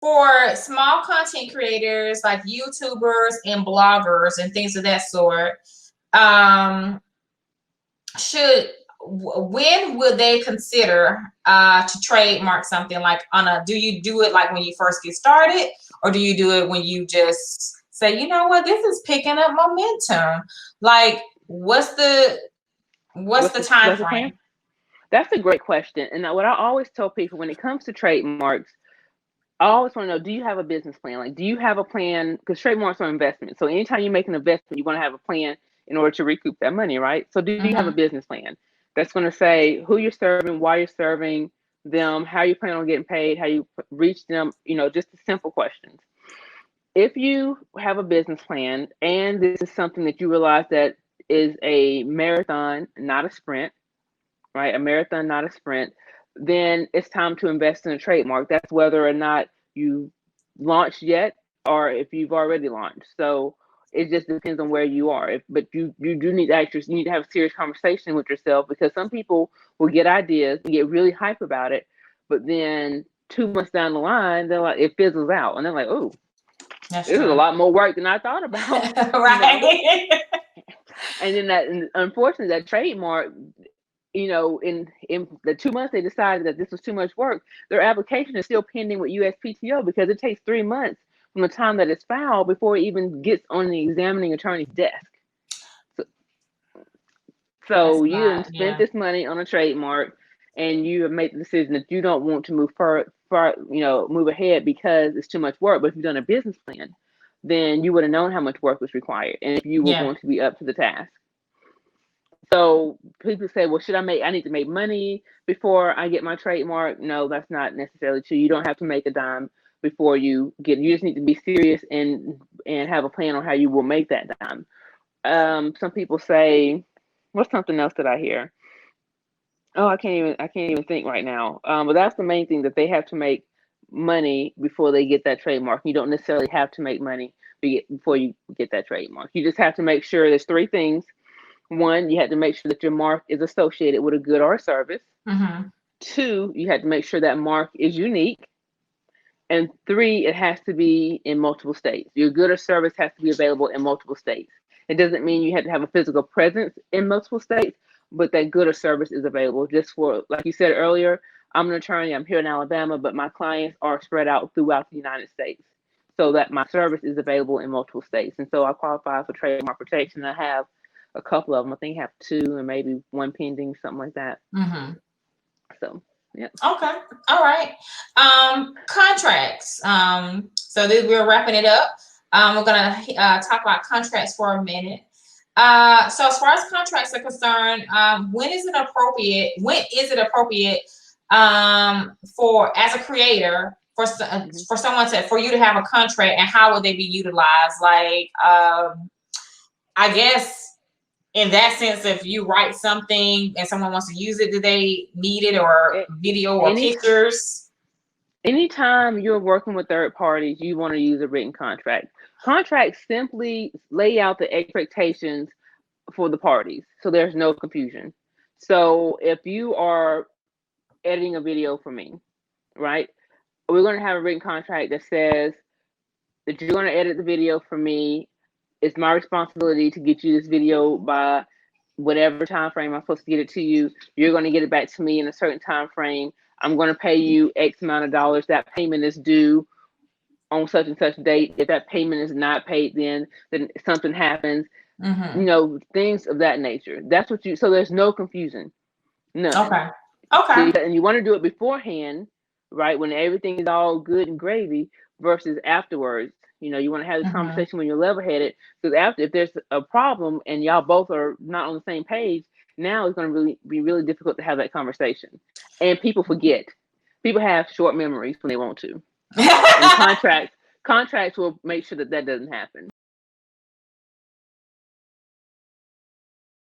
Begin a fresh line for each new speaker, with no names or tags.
for small content creators like YouTubers and bloggers and things of that sort, when would they consider to trademark something? Like do you do it like when you first get started, or do you do it when you just say, you know what, this is picking up momentum? Like, what's the time frame?
That's a great question. And what I always tell people when it comes to trademarks, I always want to know, do you have a business plan? Like, do you have a plan? Because trademarks are investments. So anytime you make an investment, you want to have a plan in order to recoup that money, right? So do you have a business plan that's going to say who you're serving, why you're serving them, how you plan on getting paid, how you reach them, just the simple questions. If you have a business plan and this is something that you realize that is a marathon, not a sprint, right? A marathon, not a sprint, then it's time to invest in a trademark. That's whether or not you launched yet or if you've already launched. So it just depends on where you are. But you do need to you need to have a serious conversation with yourself, because some people will get ideas and get really hype about it, but then 2 months down the line, they're like, it fizzles out, and they're like, oh, this is a lot more work than I thought about.
Right.
And then unfortunately, that trademark, in the 2 months they decided that this was too much work, their application is still pending with USPTO, because it takes 3 months from the time that it's filed before it even gets on the examining attorney's desk. So you done spent this money on a trademark, and you have made the decision that you don't want to move ahead because it's too much work. But if you've done a business plan, then you would have known how much work was required and if you were going to be up to the task. So people say, well, I need to make money before I get my trademark? No, that's not necessarily true. You don't have to make a dime before you just need to be serious and have a plan on how you will make that dime. Some people say, what's something else that I hear? Oh, I can't even think right now. But that's the main thing, that they have to make money before they get that trademark. You don't necessarily have to make money before you get that trademark. You just have to make sure there's 3 things. 1, you have to make sure that your mark is associated with a good or a service. 2, you have to make sure that mark is unique. And 3, it has to be in multiple states. Your good or service has to be available in multiple states. It doesn't mean you have to have a physical presence in multiple states, but that good or service is available. Just for, like you said earlier, I'm an attorney, I'm here in Alabama, but my clients are spread out throughout the United States, so that my service is available in multiple states. And so I qualify for trademark protection. I have a couple of them. I think I have 2 and maybe 1 pending, something like that. So, yeah.
Okay. All right. Contracts. So we're wrapping it up. We're going to talk about contracts for a minute. So as far as contracts are concerned, when is it appropriate for, as a creator, for someone for you to have a contract, and how would they be utilized? Like, I guess in that sense, if you write something and someone wants to use it, do they need it, or video or pictures?
Anytime you're working with third parties, you want to use a written contract. Contracts simply lay out the expectations for the parties, so there's no confusion. So if you are editing a video for me, right, we're going to have a written contract that says that you're going to edit the video for me. It's my responsibility to get you this video by whatever time frame I'm supposed to get it to you. You're going to get it back to me in a certain time frame. I'm going to pay you X amount of dollars. That payment is due on such and such date. If that payment is not paid, then something happens. Things of that nature. That's what so there's no confusion. None.
Okay.
And you want to do it beforehand, right, when everything is all good and gravy, versus afterwards. You want to have this conversation when you're level-headed, because if there's a problem and y'all both are not on the same page, now it's going to be really difficult to have that conversation. And people forget. People have short memories when they want to. And contracts will make sure that doesn't happen.